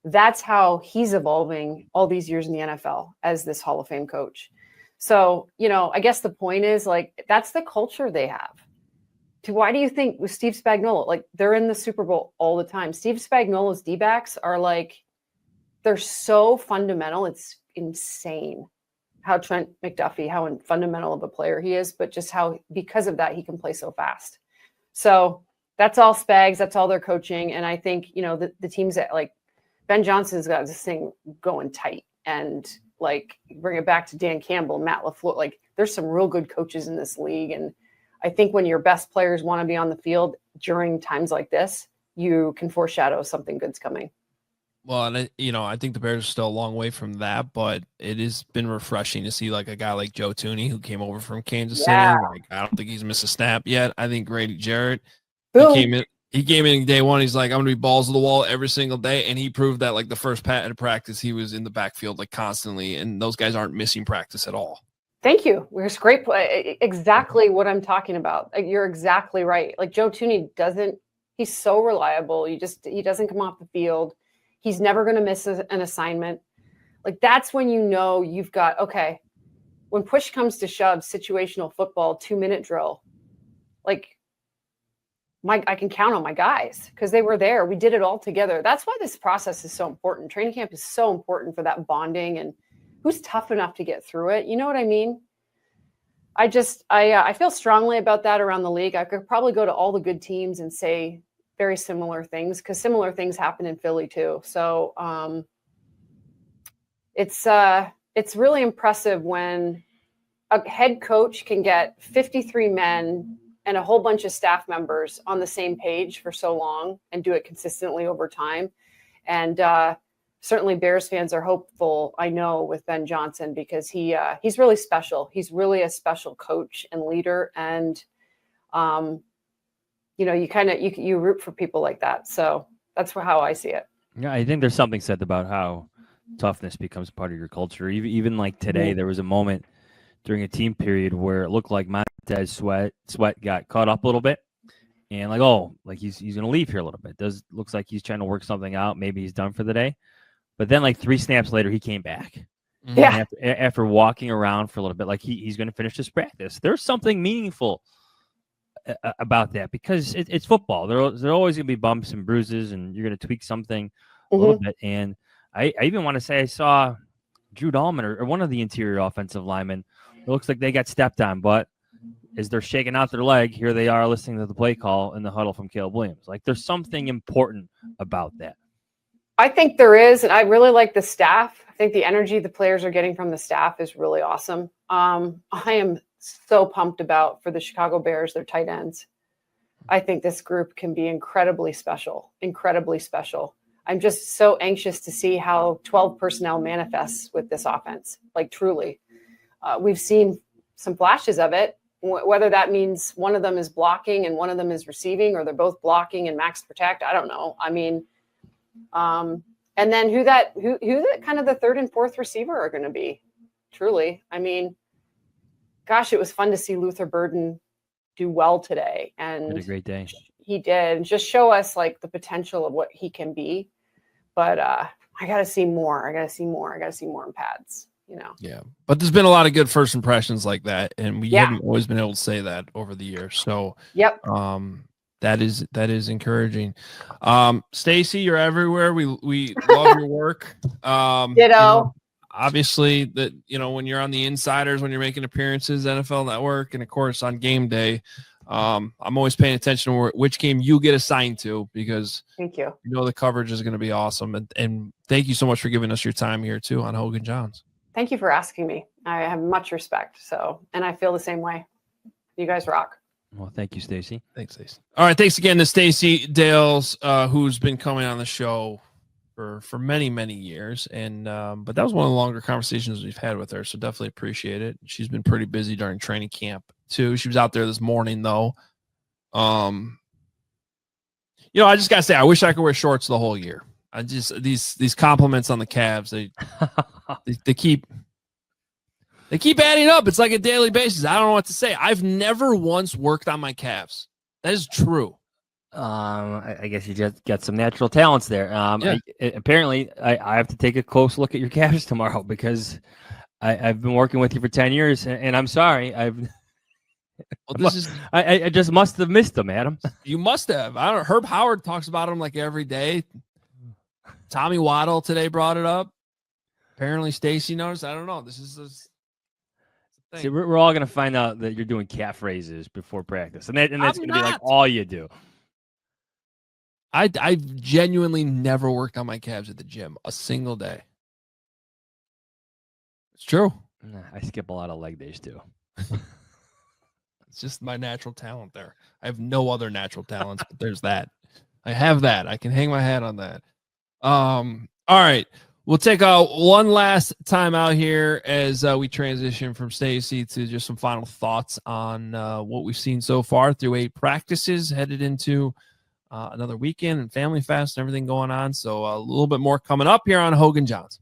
That's how he's evolving all these years in the NFL as this Hall of Fame coach. So, I guess the point is, like, that's the culture they have. Why do you think with Steve Spagnuolo, like, they're in the Super Bowl all the time? Steve Spagnuolo's D-backs are like, they're so fundamental. It's insane how Trent McDuffie, how fundamental of a player he is, but just how, because of that, he can play so fast. So that's all Spags. That's all their coaching. And I think, the teams that, like, Ben Johnson's got this thing going tight, and like, bring it back to Dan Campbell, Matt LaFleur. Like, there's some real good coaches in this league. And I think when your best players want to be on the field during times like this, you can foreshadow something good's coming. Well, and I think the Bears are still a long way from that, but it has been refreshing to see like a guy like Joe Thuney, who came over from Kansas City. Like, I don't think he's missed a snap yet. I think Grady Jarrett, he came in day one. He's like, I'm going to be balls to the wall every single day. And he proved that, like, the first practice, he was in the backfield, like, constantly. And those guys aren't missing practice at all. Thank you. It's great play. Exactly what I'm talking about. You're exactly right. Like, Joe Thuney he's so reliable. He doesn't come off the field. He's never going to miss an assignment. Like, that's when you've got, okay, when push comes to shove, situational football, 2-minute drill, like, I can count on my guys because they were there. We did it all together. That's why this process is so important. Training camp is so important for that bonding, and who's tough enough to get through it. You know what I mean? I feel strongly about that around the league. I could probably go to all the good teams and say very similar things, because similar things happen in Philly too. So it's really impressive when a head coach can get 53 men and a whole bunch of staff members on the same page for so long and do it consistently over time. And certainly Bears fans are hopeful, I know, with Ben Johnson, because he's really special. He's really a special coach and leader. And, you root for people like that. So that's how I see it. Yeah, I think there's something said about how toughness becomes part of your culture. Even like today, there was a moment during a team period where it looked like Montez Sweat got caught up a little bit, and he's going to leave here a little bit. Looks like he's trying to work something out. Maybe he's done for the day. But then, like, 3 snaps later, he came back. Yeah. After walking around for a little bit, like he's going to finish this practice. There's something meaningful about that, because it's football. There are always going to be bumps and bruises, and you're going to tweak something a little bit. And I even want to say I saw Drew Dahlman or one of the interior offensive linemen. It looks like they got stepped on, but as they're shaking out their leg, here they are listening to the play call in the huddle from Caleb Williams. Like, there's something important about that. I think there is, and I really like the staff. I think the energy the players are getting from the staff is really awesome. I am so pumped for the Chicago Bears, their tight ends. I think this group can be incredibly special, incredibly special. I'm just so anxious to see how 12 personnel manifests with this offense, like, truly. We've seen some flashes of it, whether that means one of them is blocking and one of them is receiving, or they're both blocking and max protect. I don't know. I mean, and then who that kind of the third and fourth receiver are going to be, truly. I mean, gosh, it was fun to see Luther Burden do well today. And had a great day. He did. And just show us, like, the potential of what he can be. But I got to see more. I got to see more in pads. Yeah, but there's been a lot of good first impressions like that, and we haven't always been able to say that over the years. So that is encouraging. Stacy, you're everywhere. We love your work. Ditto. Obviously, that when you're on the Insiders, when you're making appearances, NFL Network, and of course on game day, I'm always paying attention to which game you get assigned to, because thank you. The coverage is going to be awesome, and thank you so much for giving us your time here too on Hoge Jahns. Thank you for asking me. I have much respect. So, and I feel the same way. You guys rock. Well, thank you, Stacy. Thanks, Stacey. All right, thanks again to Stacy Dales, who's been coming on the show for many, many years. And but that was one of the longer conversations we've had with her, so definitely appreciate it. She's been pretty busy during training camp too. She was out there this morning though. You know, I just gotta say, I wish I could wear shorts the whole year. I just these compliments on the Cavs, they keep adding up. It's like a daily basis. I don't know what to say. I've never once worked on my Cavs. That is true. I guess you just got some natural talents there. Yeah. Apparently, I have to take a close look at your Cavs tomorrow because I've been working with you for 10 years, and I'm sorry. I just must have missed them, Adam. You must have. I don't know. Herb Howard talks about them like every day. Tommy Waddle today brought it up. Apparently, Stacey noticed. I don't know. This is thing. See, we're all gonna find out that you're doing calf raises before practice, and that's gonna be like all you do. I genuinely never worked on my calves at the gym a single day. It's true. I skip a lot of leg days too. It's just my natural talent there. I have no other natural talents, but there's that. I have that. I can hang my hat on that. All right. We'll take one last time out here as we transition from Stacy to just some final thoughts on what we've seen so far through 8 practices, headed into another weekend and Family Fest and everything going on. So a little bit more coming up here on Hoge Jahns.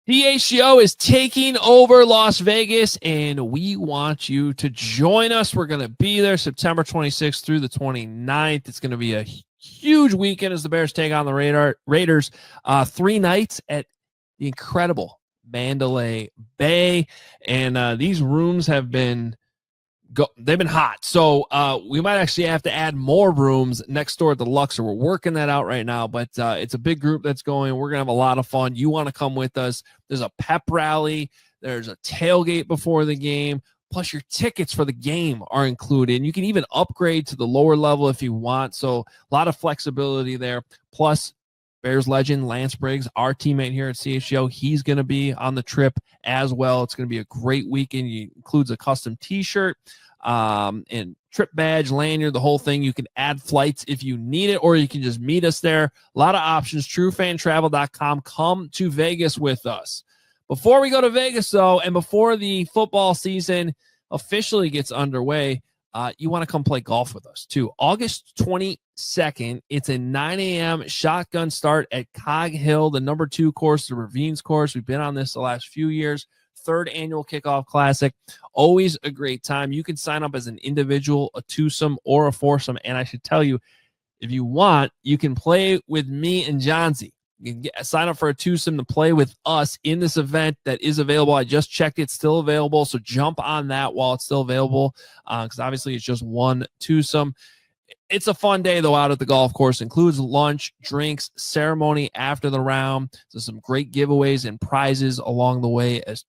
DHGO is taking over Las Vegas, and we want you to join us. We're going to be there September 26th through the 29th. It's going to be a huge weekend as the Bears take on the Raiders. 3 nights at the incredible Mandalay Bay, and these rooms have been they've been hot. So we might actually have to add more rooms next door at the Luxor. We're working that out right now, but it's a big group that's going. We're going to have a lot of fun. You want to come with us. There's a pep rally. There's a tailgate before the game. Plus your tickets for the game are included. And you can even upgrade to the lower level if you want. So a lot of flexibility there. Plus Bears legend Lance Briggs, our teammate here at CHGO, he's going to be on the trip as well. It's going to be a great weekend. It includes a custom t-shirt and trip badge, lanyard, the whole thing. You can add flights if you need it, or you can just meet us there. A lot of options. TrueFanTravel.com. Come to Vegas with us. Before we go to Vegas, though, and before the football season officially gets underway, you want to come play golf with us, too. August 22nd, it's a 9 a.m. shotgun start at Cog Hill, the number 2 course, the Ravines course. We've been on this the last few years. 3rd annual kickoff classic. Always a great time. You can sign up as an individual, a twosome, or a foursome. And I should tell you, if you want, you can play with me and Johnsy. You can sign up for a twosome to play with us in this event that is available. I just checked. It's still available. So jump on that while it's still available, because obviously it's just one twosome. It's a fun day, though, out at the golf course. Includes lunch, drinks, ceremony after the round. So some great giveaways and prizes along the way as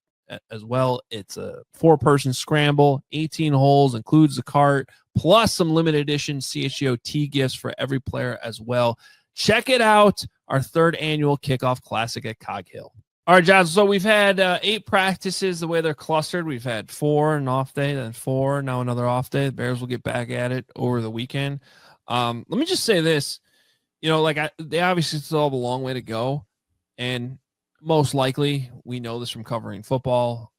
well. It's a 4-person scramble, 18 holes, includes the cart, plus some limited edition CHGO tee gifts for every player as well. Check it out, our 3rd annual kickoff classic at Cog Hill. All right, John, so we've had 8 practices the way they're clustered. We've had 4, an off day, then 4, now another off day. The Bears will get back at it over the weekend. Let me just say this. You know, they obviously still have a long way to go, and most likely, we know this from covering football,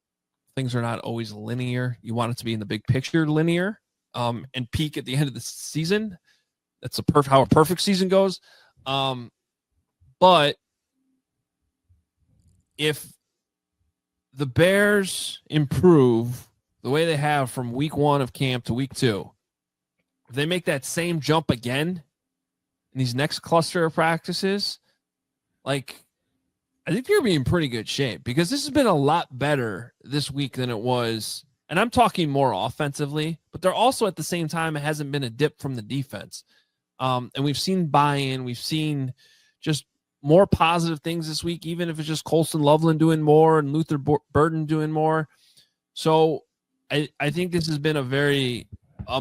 things are not always linear. You want it to be in the big picture linear and peak at the end of the season. That's how a perfect season goes. But if the Bears improve the way they have from week 1 of camp to week 2, if they make that same jump again in these next cluster of practices, I think you're being in pretty good shape, because this has been a lot better this week than it was. And I'm talking more offensively, but they're also at the same time, it hasn't been a dip from the defense. And we've seen buy-in. We've seen just more positive things this week, even if it's just Colston Loveland doing more and Luther Burden doing more. So I think this has been a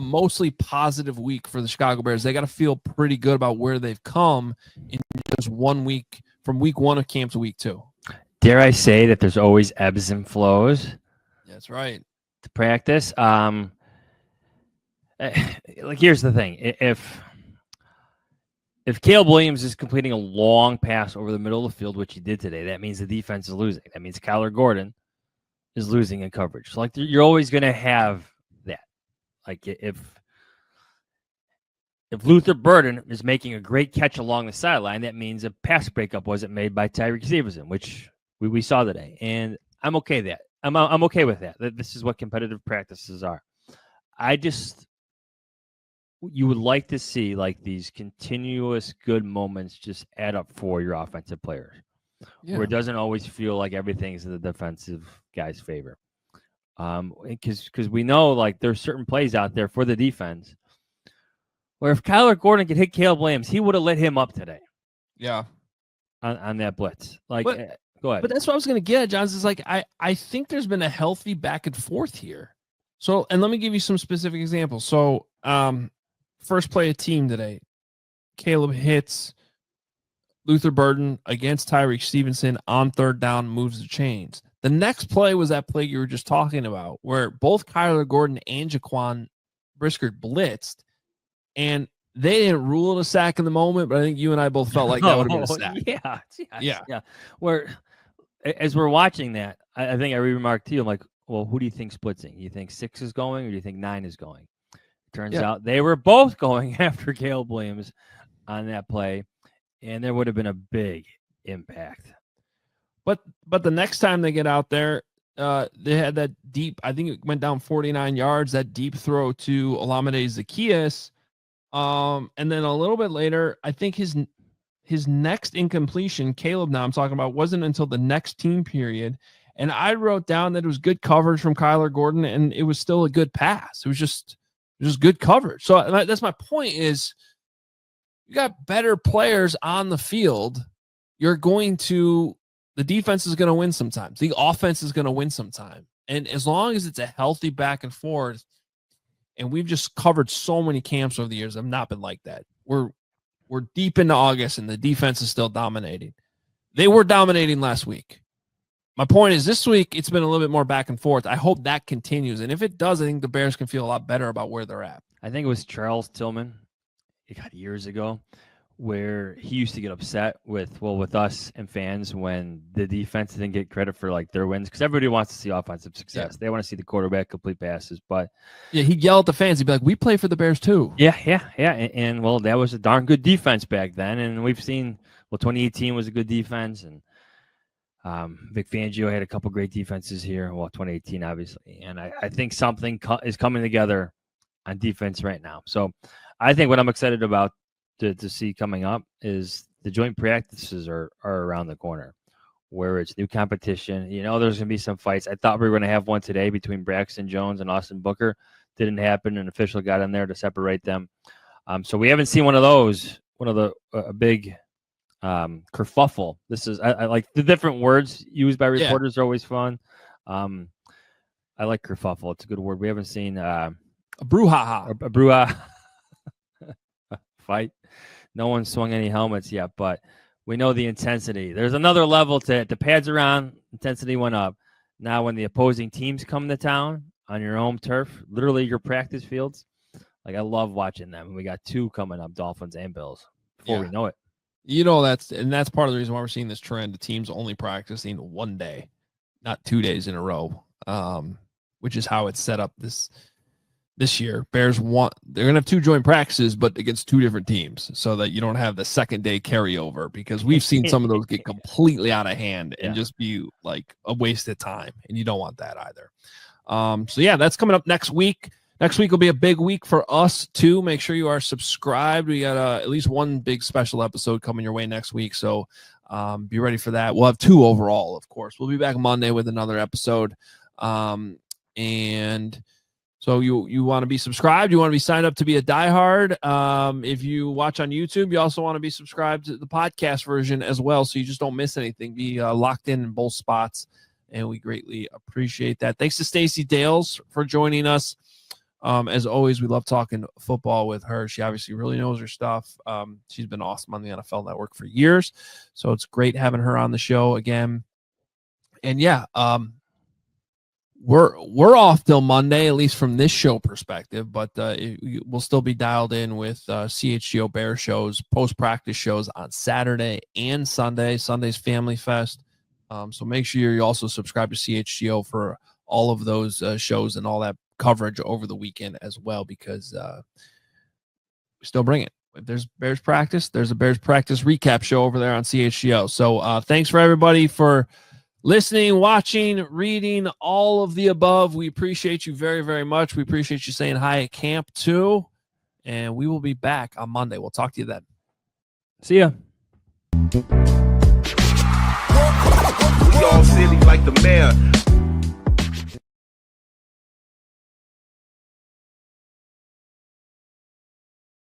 mostly positive week for the Chicago Bears. They got to feel pretty good about where they've come in just 1 week, from week 1 of camp to week 2. dare I say that there's always ebbs and flows That's right. to practice. Like here's the thing: if Caleb Williams is completing a long pass over the middle of the field, which he did today, that means the defense is losing. That means Kyler Gordon is losing in coverage. So like you're always going to have that. Like if Luther Burden is making a great catch along the sideline, that means a pass breakup wasn't made by Tyreek Stevenson, which we saw today. And I'm okay with that. I'm okay with that. This is what competitive practices are. You would like to see like these continuous good moments just add up for your offensive players, where it doesn't always feel like everything's in the defensive guy's favor. Because we know like there's certain plays out there for the defense where if Kyler Gordon could hit Caleb Williams, he would have lit him up today. Yeah. On that blitz. Like, go ahead. But that's what I was going to get at, Johns, is like, I think there's been a healthy back and forth here. So, and let me give you some specific examples. So, first play of team today, Caleb hits Luther Burden against Tyreek Stevenson on third down, moves the chains. The next play was that play you were just talking about, where both Kyler Gordon and Jaquan Brisker blitzed, and they didn't rule it a sack in the moment, but I think you and I both felt like that would have been a sack. Yeah. Where, as we're watching that, I think I remarked to you, I'm like, well, who do you think's blitzing? You think 6 is going, or do you think 9 is going? Turns out they were both going after Caleb Williams on that play, and there would have been a big impact. But the next time they get out there, they had that deep, I think it went down 49 yards, that deep throw to Olamide Zaccheaus. And then a little bit later, I think his next incompletion, Caleb now I'm talking about, wasn't until the next team period. And I wrote down that it was good coverage from Kyler Gordon, and it was still a good pass. It was just good coverage. So that's my point is you got better players on the field. The defense is going to win sometimes. The offense is going to win sometime. And as long as it's a healthy back and forth, and we've just covered so many camps over the years, I've not been like that. We're deep into August and the defense is still dominating. They were dominating last week. My point is this week, it's been a little bit more back and forth. I hope that continues. And if it does, I think the Bears can feel a lot better about where they're at. I think it was Charles Tillman, years ago, where he used to get upset with us and fans when the defense didn't get credit for like their wins, because everybody wants to see offensive success. Yeah. They want to see the quarterback complete passes, but he'd yell at the fans. He'd be like, "We play for the Bears too." Yeah. And well, that was a darn good defense back then, and we've seen 2018 was a good defense, and Vic Fangio had a couple great defenses here. Well, 2018 obviously, and I think something is coming together on defense right now. So I think what I'm excited about to see coming up is the joint practices are around the corner, where it's new competition. There's going to be some fights. I thought we were going to have one today between Braxton Jones and Austin Booker. Didn't happen. An official got in there to separate them. So we haven't seen one of those, a big kerfuffle. This is, I like the different words used by reporters are always fun. I like kerfuffle. It's a good word. We haven't seen a brouhaha. A brouhaha fight. No one swung any helmets yet, but we know the intensity. There's another level to it. The pads are on, intensity went up. Now when the opposing teams come to town on your home turf, literally your practice fields, like I love watching them. We got 2 coming up, Dolphins and Bills, before we know it. That's part of the reason why we're seeing this trend. The teams only practicing one day, not 2 days in a row, which is how it's set up this year. Bears they're going to have 2 joint practices, but against 2 different teams, so that you don't have the second day carryover, because we've seen some of those get completely out of hand and just be like a waste of time, and you don't want that either. So that's coming up next week. Next week will be a big week for us too. Make sure you are subscribed. We got at least one big special episode coming your way next week, so be ready for that. We'll have 2 overall, of course. We'll be back Monday with another episode, and so you want to be subscribed. You want to be signed up to be a diehard. If you watch on YouTube, you also want to be subscribed to the podcast version as well, so you just don't miss anything. Be locked in both spots, and we greatly appreciate that. Thanks to Stacy Dales for joining us. As always, we love talking football with her. She obviously really knows her stuff. She's been awesome on the NFL Network for years, so it's great having her on the show again. And yeah, we're off till Monday, at least from this show perspective, but we'll still be dialed in with CHGO Bear shows, post-practice shows on Saturday and Sunday. Sunday's Family Fest. So make sure you also subscribe to CHGO for all of those shows and all that coverage over the weekend as well, because we still bring it. If there's Bears practice, there's a Bears practice recap show over there on CHGO. So thanks for everybody for listening, watching, reading, all of the above. We appreciate you very, very much. We appreciate you saying hi at camp too. And we will be back on Monday. We'll talk to you then. See ya. We all silly like the mayor.